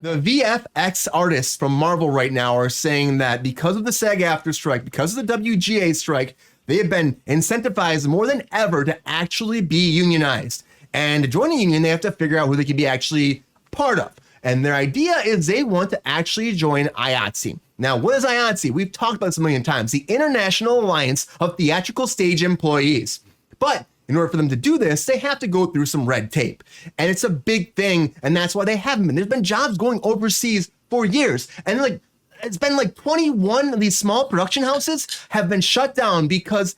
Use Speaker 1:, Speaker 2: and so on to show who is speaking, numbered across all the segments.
Speaker 1: The VFX artists from Marvel right now are saying that because of the SAG-AFTRA strike, because of the WGA strike, they have been incentivized more than ever to actually be unionized. And to join a union, they have to figure out who they can be actually part of. And their idea is they want to actually join IATSE. Now, what is IATSE? We've talked about this a million times, the International Alliance of Theatrical Stage Employees. But in order for them to do this, they have to go through some red tape. And it's a big thing, and that's why they haven't been. There's been jobs going overseas for years. And it's been like 21 of these small production houses have been shut down because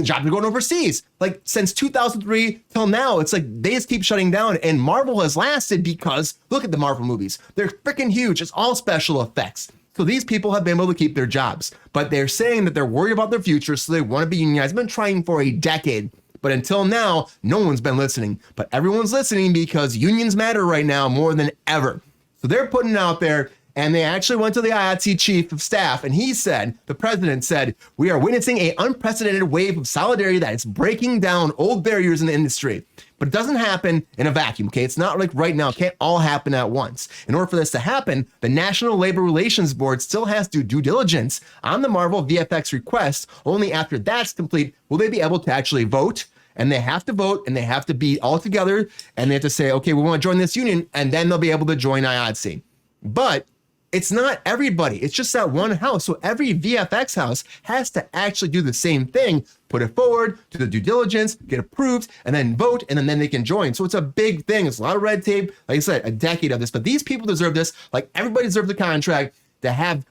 Speaker 1: jobs are going overseas. Like since 2003 till now, it's like they just keep shutting down. And Marvel has lasted because look at the Marvel movies. They're freaking huge. It's all special effects. So these people have been able to keep their jobs, but they're saying that they're worried about their future, so they want to be unionized. They've been trying for a decade. But until now, no one's been listening. But everyone's listening because unions matter right now more than ever. So they're putting it out there, and they actually went to the IATSE chief of staff, and he said, the president said, we are witnessing an unprecedented wave of solidarity that is breaking down old barriers in the industry. But it doesn't happen in a vacuum, okay? It's not like right now. It can't all happen at once. In order for this to happen, the National Labor Relations Board still has to do due diligence on the Marvel VFX request. Only after that's complete will they be able to actually vote. And they have to vote, and they have to be all together, and they have to say, okay, we want to join this union, and then they'll be able to join IATSE. But it's not everybody. It's just that one house. So every VFX house has to actually do the same thing, put it forward, do the due diligence, get approved, and then vote, and then they can join. So it's a big thing. It's a lot of red tape. Like I said, a decade of this. But these people deserve this. Like everybody deserves the contract to have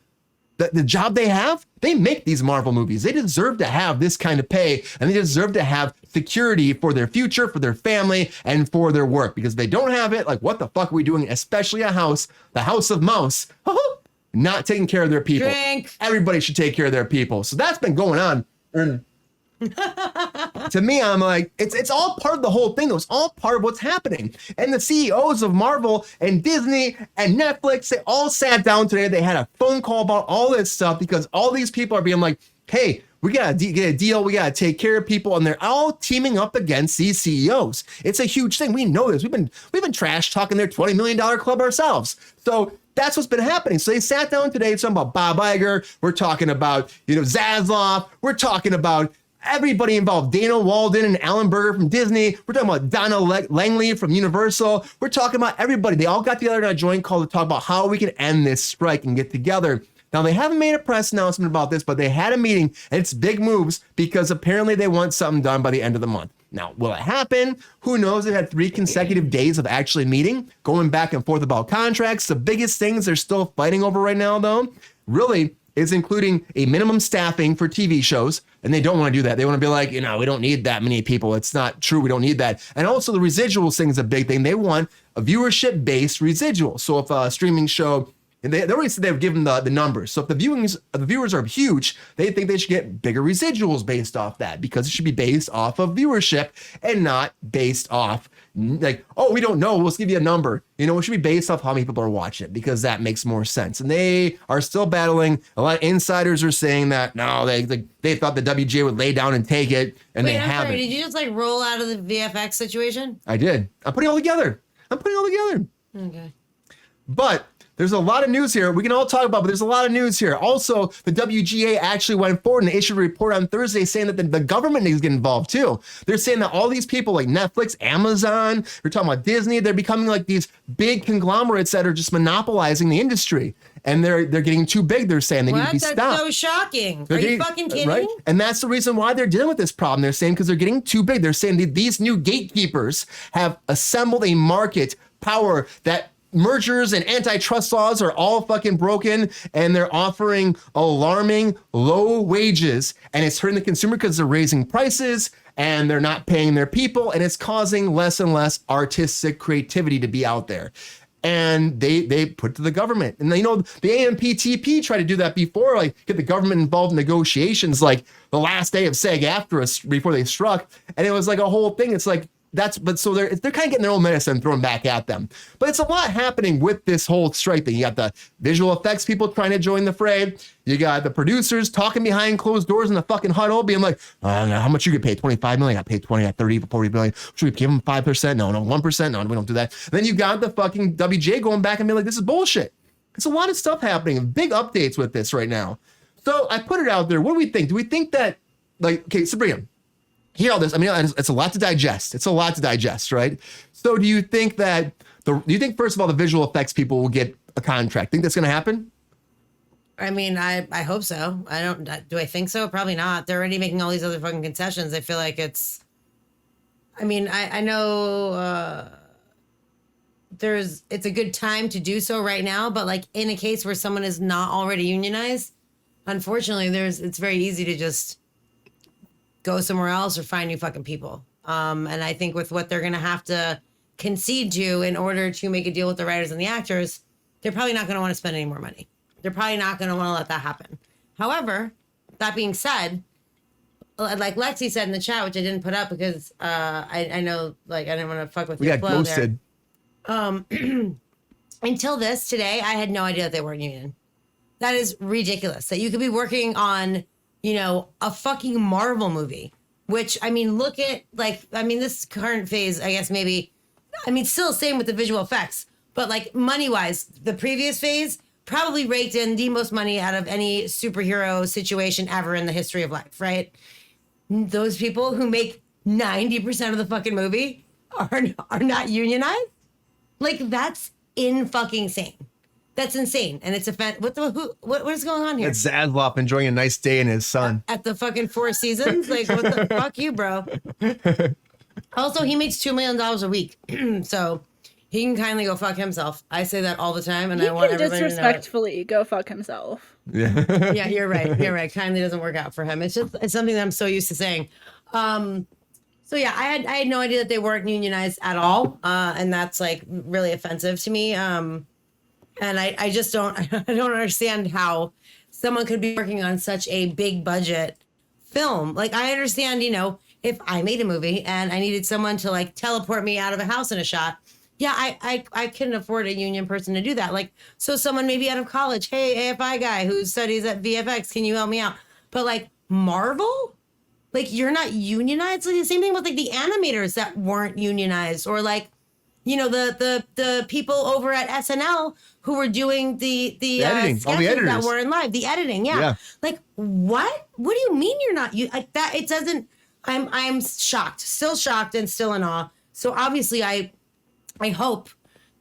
Speaker 1: the job they have. They make these Marvel movies. They deserve to have this kind of pay, and they deserve to have security for their future, for their family, and for their work. Because if they don't have it, like what the fuck are we doing? Especially a house, the House of Mouse, not taking care of their people.
Speaker 2: Drink.
Speaker 1: Everybody should take care of their people. So that's been going on. And to me, I'm like, it's all part of the whole thing. Though. It's all part of what's happening. And the CEOs of Marvel and Disney and Netflix, they all sat down today. They had a phone call about all this stuff because all these people are being like, hey, we got to get a deal. We got to take care of people. And they're all teaming up against these CEOs. It's a huge thing. We know this. We've been trash talking their $20 million club ourselves. So that's what's been happening. So they sat down today talking about Bob Iger. We're talking about, Zaslav. We're talking about everybody involved, Dana Walden and Alan Berger from Disney. We're talking about Donna Langley from Universal. We're talking about everybody. They all got together on a joint call to talk about how we can end this strike and get together. Now, they haven't made a press announcement about this, but they had a meeting, and it's big moves because apparently they want something done by the end of the month. Now, will it happen? Who knows? They've had 3 consecutive days of actually meeting, going back and forth about contracts. The biggest things they're still fighting over right now, though, really is including a minimum staffing for TV shows. And they don't want to do that. They want to be like, we don't need that many people. It's not true. We don't need that. And also the residuals thing is a big thing. They want a viewership-based residual. So if a streaming show, and they already said they've given the numbers. So if the viewers are huge, they think they should get bigger residuals based off that because it should be based off of viewership and not based off like, oh, we don't know. Let's give you a number. It should be based off how many people are watching it because that makes more sense. And they are still battling. A lot of insiders are saying that no, they thought the WGA would lay down and take it, and they haven't.
Speaker 2: Sorry, did you just roll out of the VFX situation?
Speaker 1: I did. I'm putting it all together.
Speaker 2: Okay.
Speaker 1: But there's a lot of news here. We can all talk about, but there's a lot of news here. Also, the WGA actually went forward and they issued a report on Thursday saying that the government needs to get involved too. They're saying that all these people like Netflix, Amazon, we're talking about Disney, they're becoming like these big conglomerates that are just monopolizing the industry. And they're getting too big, they're saying. They need to be stopped.
Speaker 2: That's so shocking. Are you fucking kidding? Right?
Speaker 1: And that's the reason why they're dealing with this problem. They're saying because they're getting too big. They're saying that these new gatekeepers have assembled a market power that mergers and antitrust laws are all fucking broken, and they're offering alarming low wages, and it's hurting the consumer because they're raising prices and they're not paying their people, and it's causing less and less artistic creativity to be out there. And they put to the government. And the AMPTP tried to do that before, like get the government involved in negotiations, like the last day of SAG-AFTRA before they struck. And it was like a whole thing. It's like, so they're kind of getting their own medicine thrown back at them. But it's a lot happening with this whole strike thing. You got the visual effects people trying to join the fray. You got the producers talking behind closed doors in the fucking huddle, being like, how much you get paid? 25 million. I paid 20, 30, 40 million. Should we give them 5%? No, 1%. No, we don't do that. And then you got the fucking WJ going back and being like, this is bullshit. It's a lot of stuff happening, big updates with this right now. So I put it out there. What do we think? Do we think that, like, okay, Sabrina, hear all this. I mean, it's a lot to digest. It's a lot to digest, right? So do you think that do you think first of all the visual effects people will get a contract? Think that's going to happen?
Speaker 2: I mean, I hope so. Do I think so? Probably not. They're already making all these other fucking concessions. I feel like it's, I mean, I know it's a good time to do so right now, but like in a case where someone is not already unionized, unfortunately, it's very easy to just go somewhere else or find new fucking people. And I think with what they're going to have to concede to in order to make a deal with the writers and the actors, they're probably not going to want to spend any more money. They're probably not going to want to let that happen. However, that being said, like Lexi said in the chat, which I didn't put up because I know, like, I didn't want to fuck with your flow ghosted there. Until today, I had no idea that they weren't union. That is ridiculous. That you could be working on, a fucking Marvel movie, which, I mean, look at, like, I mean, this current phase, I guess maybe, I mean, still same with the visual effects, but like money-wise, the previous phase probably raked in the most money out of any superhero situation ever in the history of life, right? Those people who make 90% of the fucking movie are not unionized? Like, that's fucking insane. That's insane. And it's what is going on here?
Speaker 1: It's Zaslav enjoying a nice day in his sun.
Speaker 2: At the fucking Four Seasons? Like, what the fuck you, bro? Also, he makes $2 million a week. So he can kindly go fuck himself. I say that all the time, and I want everybody to know it.
Speaker 3: Disrespectfully go fuck himself.
Speaker 1: Yeah.
Speaker 2: Yeah, you're right. You're right. Kindly doesn't work out for him. It's something that I'm so used to saying. So yeah, I had no idea that they weren't unionized at all. And that's like really offensive to me. And I just don't understand how someone could be working on such a big budget film. Like, I understand, if I made a movie and I needed someone to like teleport me out of a house in a shot, yeah, I couldn't afford a union person to do that. Like, so someone maybe out of college, hey, AFI guy who studies at VFX, can you help me out? But like Marvel, like, you're not unionized. Like the same thing with like the animators that weren't unionized, or like, the people over at SNL who were doing the
Speaker 1: editing, all the editors
Speaker 2: that were in live, the editing. Yeah. Like, what do you mean you're not like that? It doesn't, I'm shocked, still shocked and still in awe. So obviously I hope,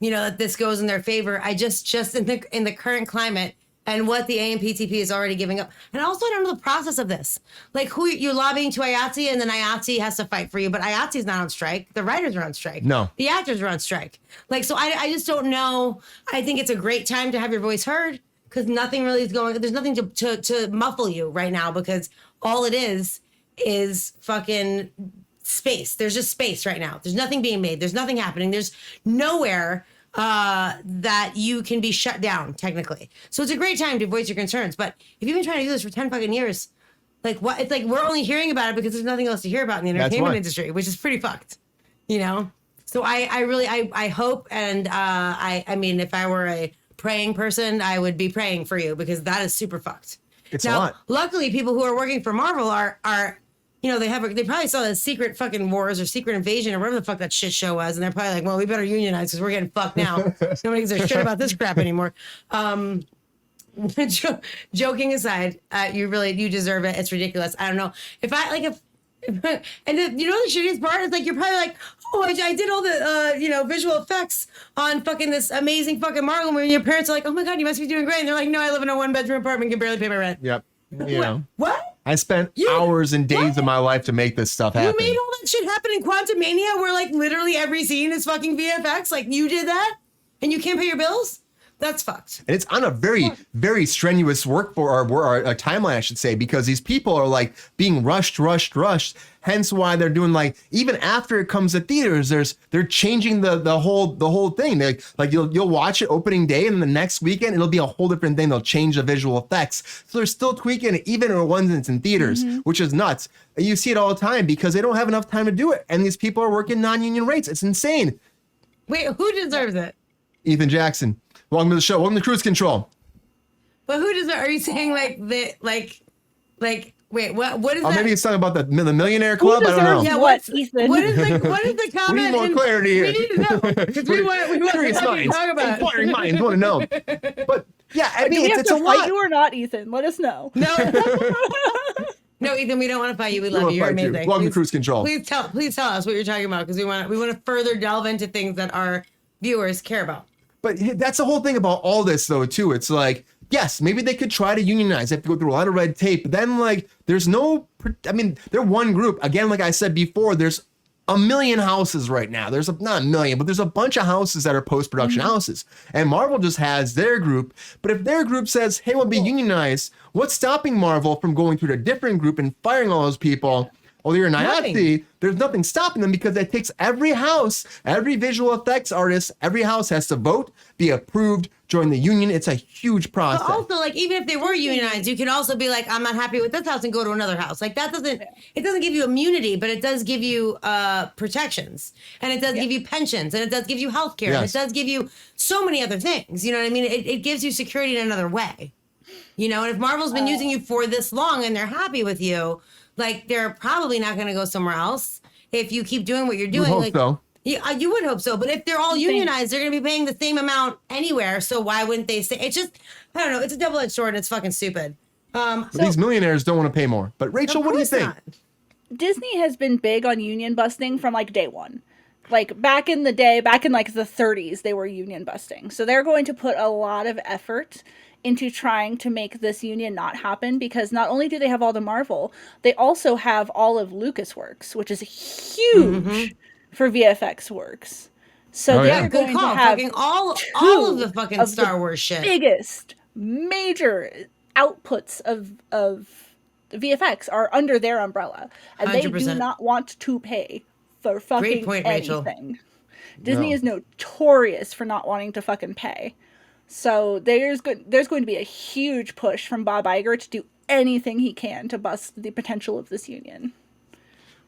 Speaker 2: that this goes in their favor. I just in the current climate and what the AMPTP is already giving up. And also, I don't know the process of this. Like, who you're lobbying to IATSE, and then IATSE has to fight for you. But IATSE's not on strike. The writers are on strike.
Speaker 1: No.
Speaker 2: The actors are on strike. Like, so I just don't know. I think it's a great time to have your voice heard because nothing really is going. There's nothing to muffle you right now because all it is fucking space. There's just space right now. There's nothing being made. There's nothing happening. There's nowhere that you can be shut down technically. So it's a great time to voice your concerns. But if you've been trying to do this for 10 fucking years, like what? It's like we're only hearing about it because there's nothing else to hear about in the entertainment industry, which is pretty fucked, So I really hope, and I mean, if I were a praying person, I would be praying for you because that is super fucked.
Speaker 1: It's a lot.
Speaker 2: Luckily, people who are working for Marvel are they probably saw the Secret fucking Wars or Secret Invasion or whatever the fuck that shit show was, and they're probably like, well, we better unionize because we're getting fucked now. Nobody gives a shit about this crap anymore. Joking aside, you deserve it. It's ridiculous. I don't know and the shittiest part is like you're probably like, oh, I did all the visual effects on fucking this amazing fucking Marvel movie. And your parents are like, oh my god, you must be doing great. And they're like, no, I live in a 1-bedroom apartment, can barely pay my rent.
Speaker 1: Yep.
Speaker 2: What?
Speaker 1: I spent hours and days of my life to make this stuff happen.
Speaker 2: You made all that shit happen in Quantum Mania where like literally every scene is fucking VFX. Like you did that and you can't pay your bills? That's fucked.
Speaker 1: And it's on a very, very strenuous work for or a timeline, I should say, because these people are like being rushed. Hence why they're doing like, even after it comes to theaters, they're changing the whole thing. They like you'll watch it opening day, and the next weekend it'll be a whole different thing. They'll change the visual effects. So they're still tweaking it, even in the ones that's in theaters, which is nuts. And you see it all the time because they don't have enough time to do it. And these people are working non-union rates. It's insane.
Speaker 2: Wait, who deserves it?
Speaker 1: Ethan Jackson. Welcome to the show. Welcome to Cruise Control.
Speaker 2: But who does? Are you saying like wait, what is that?
Speaker 1: Maybe it's talking about the Millionaire Club. I don't know.
Speaker 2: Yeah,
Speaker 3: What, Ethan?
Speaker 2: what is the comment?
Speaker 1: We need more clarity here.
Speaker 2: We need to know because we want
Speaker 1: Curious
Speaker 2: to
Speaker 1: minds,
Speaker 2: talk about.
Speaker 1: inquiring minds want to know. But yeah, I
Speaker 3: Do
Speaker 1: mean,
Speaker 3: we have
Speaker 1: it's
Speaker 3: to
Speaker 1: a
Speaker 3: fight
Speaker 1: lot.
Speaker 3: you or not, Ethan? Let us know.
Speaker 2: No, no, Ethan, we don't want to fight you. We love you. You're amazing.
Speaker 1: Welcome to Cruise Control.
Speaker 2: Please tell us what you're talking about because we want to further delve into things that our viewers care about.
Speaker 1: But that's the whole thing about all this, though, too. It's like, yes, maybe they could try to unionize. They have to go through a lot of red tape. But then, like, there's no, I mean, they're one group. Again, like I said before, there's a million houses right now. There's not a million, but there's a bunch of houses that are post-production houses. And Marvel just has their group. But if their group says, hey, we'll be unionized, what's stopping Marvel from going to a different group and firing all those people? Well, you're Nazi. There's nothing stopping them because it takes every house, every visual effects artist, every house has to vote, be approved, join the union. It's a huge process.
Speaker 2: But also, like, even if they were unionized, you could also be like, I'm not happy with this house and go to another house. Like, that doesn't, it doesn't give you immunity, but it does give you protections, and it does give you pensions, and it does give you health care, and it does give you so many other things. You know what I mean? It gives you security in another way. You know, and if Marvel's been using you for this long and they're happy with you, like, they're probably not going to go somewhere else if you keep doing what you're doing.
Speaker 1: Hope
Speaker 2: like,
Speaker 1: so.
Speaker 2: Yeah, you would hope so. But if they're all unionized, they're going to be paying the same amount anywhere. So why wouldn't they say? It's just, I don't know. It's a double-edged sword, and it's fucking stupid.
Speaker 1: But these millionaires don't want to pay more. But Rachel, what do you think?
Speaker 2: Not.
Speaker 3: Disney has been big on union busting from like day one. Like back in the day, back in like the 30s, they were union busting. So they're going to put a lot of effort into trying to make this union not happen, because not only do they have all the Marvel, they also have all of LucasWorks, which is huge for VFX works. So they're going to have
Speaker 2: all of the fucking Star Wars shit.
Speaker 3: Biggest major outputs of VFX are under their umbrella, and 100%. They do not want to pay for fucking anything. Rachel. Disney is notorious for not wanting to fucking pay. So there's going to be a huge push from Bob Iger to do anything he can to bust the potential of this union.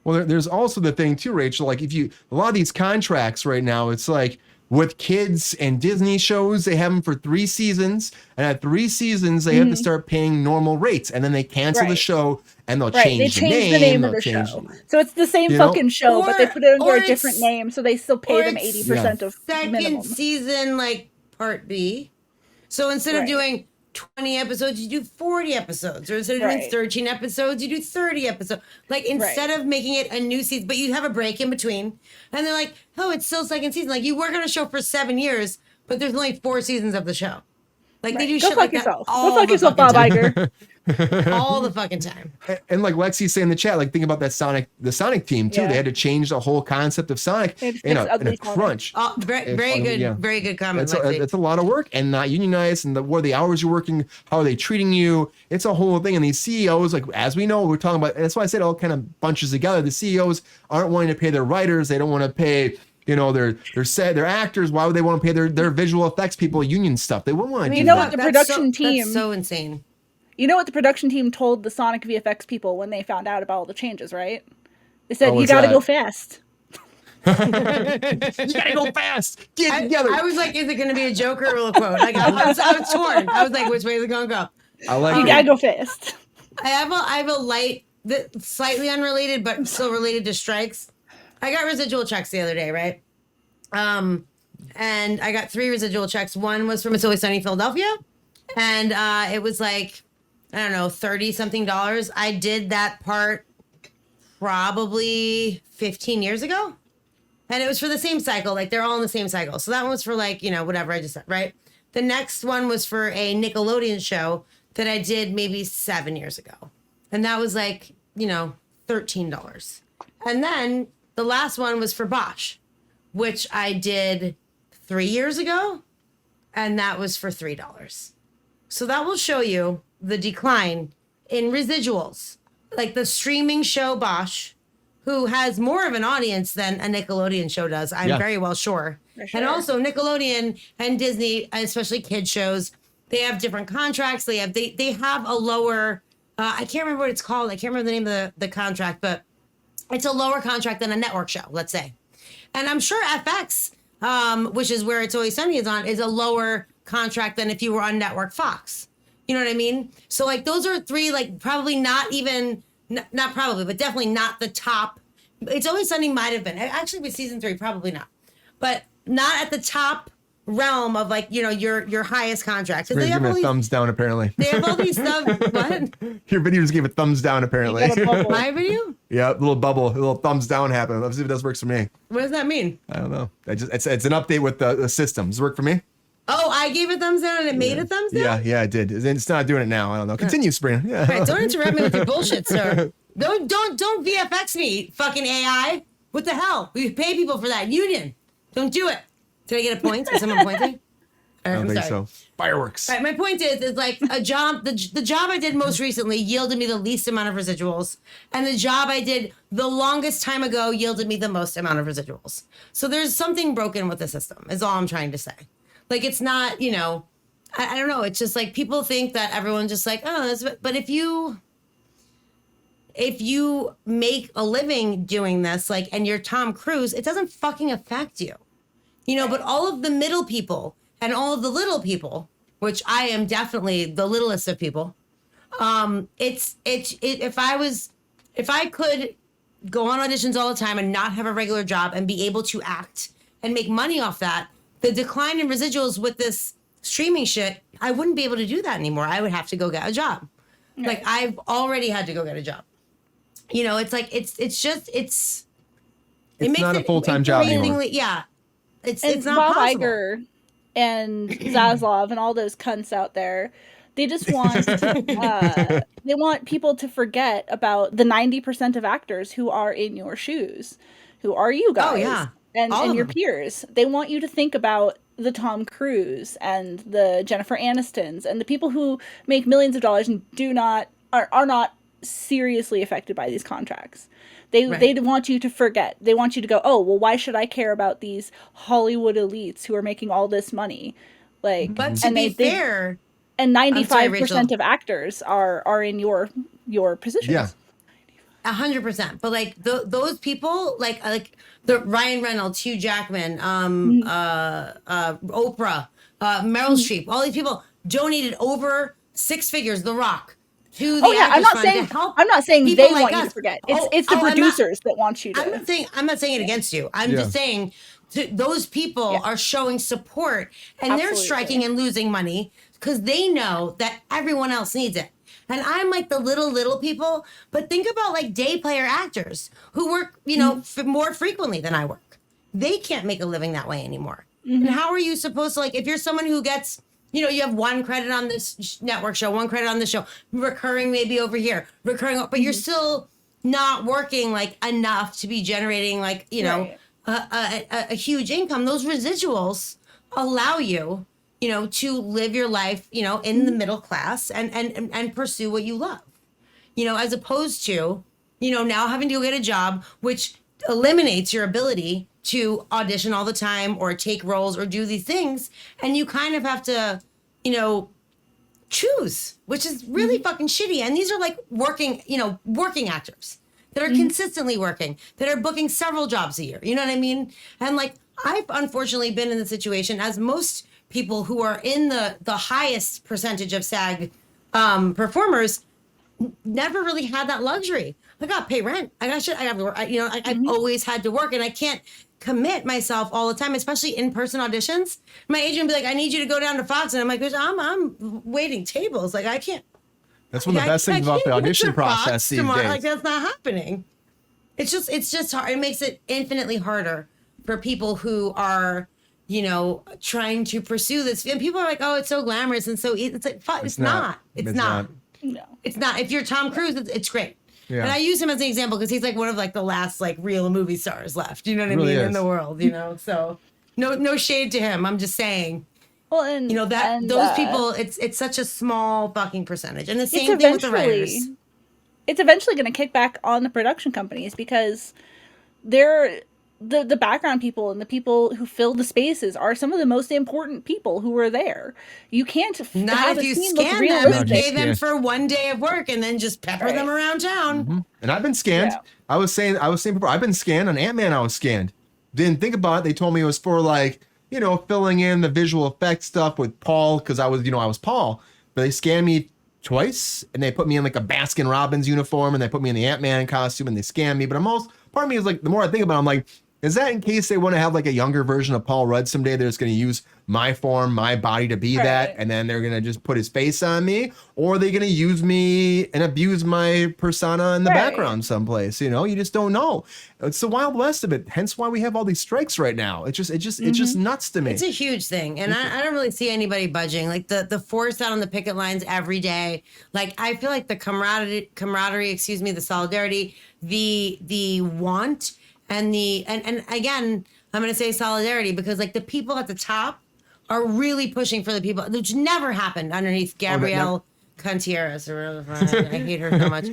Speaker 1: Well, there's also the thing too, Rachel, like a lot of these contracts right now, it's like with kids and Disney shows, they have them for 3 seasons. And at 3 seasons, they have to start paying normal rates. And then they cancel the show and they'll change the name
Speaker 3: of the show. So it's the same fucking show, but they put it under a different name. So they still pay them 80% of minimum.
Speaker 2: Second season, like part B. So instead of doing 20 episodes, you do 40 episodes. Or instead of doing 13 episodes, you do 30 episodes. Like, instead of making it a new season, but you have a break in between. And they're like, oh, it's still second season. Like, you work on a show for 7 years, but there's only 4 seasons of the show. Like, they do shit like that all
Speaker 3: Go fuck yourself, Bob Iger.
Speaker 2: all the fucking time.
Speaker 1: And like Lexi said in the chat, like think about that the Sonic team too. They had to change the whole concept of Sonic in a crunch.
Speaker 2: Oh, very good comment.
Speaker 1: It's a lot of work and not unionized, and what are the hours you're working, how are they treating you? It's a whole thing. And these CEOs, like as we know, we're talking about, that's why I said it all kind of bunches together. The CEOs aren't wanting to pay their writers, they don't want to pay their actors. Why would they want to pay their visual effects people union stuff? They wouldn't want to do that.
Speaker 3: You know what the production team?
Speaker 2: That's so insane.
Speaker 3: You know what the production team told the Sonic VFX people when they found out about all the changes, right? They said, you gotta go fast.
Speaker 1: You gotta go fast. Get together.
Speaker 2: I was like, is it going to be a joke or a real quote? Like, I was torn. I was like, which way is it going to go?
Speaker 1: I like
Speaker 3: you gotta go fast.
Speaker 2: I have a light, slightly unrelated, but still related to strikes. I got residual checks the other day, right? And I got 3 residual checks. One was from It's Always Sunny Philadelphia, and it was like, I don't know, $30-something. I did that part probably 15 years ago, and it was for the same cycle. Like, they're all in the same cycle. So that one was for, like, whatever I just said, right? The next one was for a Nickelodeon show that I did maybe 7 years ago, and that was like, $13. And then the last one was for Bosch, which I did 3 years ago. and that was for $3. So that will show you the decline in residuals. Like the streaming show Bosch, who has more of an audience than a Nickelodeon show does, I'm very well sure. And also Nickelodeon and Disney, especially kids shows, they have different contracts. They have a lower, I can't remember what it's called. I can't remember the name of the contract, but it's a lower contract than a network show, let's say. And I'm sure FX, which is where It's Always Sunny is a lower contract than if you were on network Fox. You know what I mean? So like those are three, like probably not even, not probably, but definitely not the top. It's Always Sunny might have been. Actually with season 3, probably not. But not at the top realm of like, you know, your highest contract.
Speaker 1: They give a thumbs down apparently.
Speaker 2: They have all these stuff. What?
Speaker 1: Your video just gave a thumbs down apparently.
Speaker 2: My video?
Speaker 1: Yeah, little bubble, a little thumbs down happened. Let's see if this works for me.
Speaker 2: What does that mean?
Speaker 1: I don't know. It's an update with the system. Does it work for me?
Speaker 2: Oh, I gave a thumbs down and it made a thumbs down?
Speaker 1: Yeah, I did. It's not doing it now. I don't know. Continue, Sabrina. Yeah.
Speaker 2: Right, don't interrupt me with your bullshit, sir. Don't VFX me, fucking AI. What the hell? We pay people for that. Union. Don't do it. Did I get a point? Is someone pointing?
Speaker 1: I don't think so. Fireworks.
Speaker 2: All right, my point is like a job, the job I did most recently yielded me the least amount of residuals. And the job I did the longest time ago yielded me the most amount of residuals. So there's something broken with the system, is all I'm trying to say. Like, it's not, you know, I don't know. It's just like people think that everyone's just like, oh, but if you make a living doing this, like, and you're Tom Cruise, it doesn't fucking affect you. You know, but all of the middle people and all of the little people, which I am definitely the littlest of people, if I could go on auditions all the time and not have a regular job and be able to act and make money off that, the decline in residuals with this streaming shit, I wouldn't be able to do that anymore. I would have to go get a job. Right. Like I've already had to go get a job. You know, it's like it's
Speaker 1: not a full-time job anymore.
Speaker 2: Yeah. It's not
Speaker 3: Bob
Speaker 2: possible.
Speaker 3: Iger and Zaslav and all those cunts out there, they just want they want people to forget about the 90% of actors who are in your shoes, who are you guys.
Speaker 2: Oh yeah.
Speaker 3: And your peers. They want you to think about the Tom Cruise and the Jennifer Anistons and the people who make millions of dollars and are not seriously affected by these contracts. They want you to forget. They want you to go, oh, well, why should I care about these Hollywood elites who are making all this money? Like,
Speaker 2: but to be fair,
Speaker 3: and 95% of actors are in your positions.
Speaker 1: Yeah.
Speaker 2: 100%. But like those people, like the Ryan Reynolds, Hugh Jackman, Oprah, Meryl Streep, all these people donated over 6 figures, The Rock, to the
Speaker 3: I'm not saying they
Speaker 2: like
Speaker 3: want
Speaker 2: us.
Speaker 3: You to forget. It's the producers that want you to.
Speaker 2: I'm not saying it against you. I'm just saying those people are showing support and they're striking and losing money because they know that everyone else needs it. And I'm like the little people, but think about like day player actors who work, you know, more frequently than I work. They can't make a living that way anymore. And how are you supposed to, like, if you're someone who gets, you know, you have 1 credit on this network show, 1 credit on this show, recurring maybe over here, but you're still not working like enough to be generating like, you know, a huge income. Those residuals allow you, you know, to live your life, you know, in the middle class and pursue what you love, you know, as opposed to, you know, now having to go get a job, which eliminates your ability to audition all the time or take roles or do these things. And you kind of have to, you know, choose, which is really fucking shitty. And these are like working actors that are consistently working, that are booking several jobs a year. You know what I mean? And like, I've unfortunately been in the situation, as most people who are in the highest percentage of SAG performers never really had that luxury. I got to pay rent. I got shit. I got to work. I've always had to work, and I can't commit myself all the time, especially in-person auditions. My agent would be like, "I need you to go down to Fox," and I'm like, "I'm waiting tables. Like I can't."
Speaker 1: That's one of the best things about the audition process these days.
Speaker 2: Like that's not happening. It's just hard. It makes it infinitely harder for people who are, you know, trying to pursue this. And people are like, "Oh, it's so glamorous and so easy." It's like, it's not. It's not.
Speaker 3: No.
Speaker 2: It's not. If you're Tom Cruise, it's great.
Speaker 1: Yeah.
Speaker 2: And I use him as an example because he's like one of like the last like real movie stars left. You know what I mean?
Speaker 1: Really
Speaker 2: In the world, you know. So no shade to him. I'm just saying.
Speaker 3: Well, and
Speaker 2: You know, that
Speaker 3: and,
Speaker 2: those people, it's such a small fucking percentage. And the
Speaker 3: it's
Speaker 2: same thing with the
Speaker 3: eventually
Speaker 2: writers.
Speaker 3: it's eventually going to kick back on the production companies because they're the background people and the people who fill the spaces are some of the most important people who are there. You can't
Speaker 2: Not
Speaker 3: have
Speaker 2: if
Speaker 3: a
Speaker 2: you
Speaker 3: scene look
Speaker 2: scan them
Speaker 3: realistic.
Speaker 2: and pay them for one day of work and then just pepper them
Speaker 3: Right.
Speaker 2: around town.
Speaker 1: And I've been scanned.
Speaker 3: Yeah.
Speaker 1: I was saying before, I've been scanned on Ant-Man. I was scanned. Didn't think about it. They told me it was for like, you know, filling in the visual effects stuff with Paul because I was Paul. But they scanned me twice and they put me in like a Baskin Robbins uniform and they put me in the Ant-Man costume and they scanned me. But part of me is like, the more I think about it, I'm like, is that in case they want to have like a younger version of Paul Rudd someday? They're just going to use my form, my body to be that,
Speaker 3: Right.
Speaker 1: and then they're going to just put his face on me, or are they going to use me and abuse my persona in the
Speaker 3: Right.
Speaker 1: background someplace? You know, you just don't know. It's the Wild West of it. Hence why we have all these strikes right now. It's just nuts to me.
Speaker 2: It's a huge thing. And I don't really see anybody budging. Like the force out on the picket lines every day. Like I feel like the camaraderie, excuse me, the solidarity, the want and and again, I'm gonna say solidarity because like the people at the top are really pushing for the people, which never happened underneath Gabrielle Contreras or whatever. I hate her so much.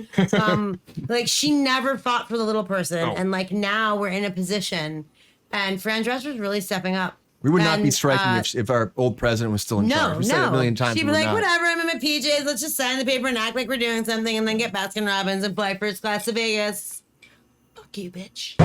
Speaker 2: Like she never fought for the little person,
Speaker 1: Oh.
Speaker 2: and like now we're in a position, and Fran Drescher's really stepping up.
Speaker 1: We would not be
Speaker 2: And,
Speaker 1: striking if our old president was still in charge. We said it a million times.
Speaker 2: She'd
Speaker 1: we
Speaker 2: be
Speaker 1: would
Speaker 2: like,
Speaker 1: not.
Speaker 2: whatever, I'm in my PJs. Let's just sign the paper and act like we're doing something and then get Baskin Robbins and fly first class to Vegas. Fuck you, bitch.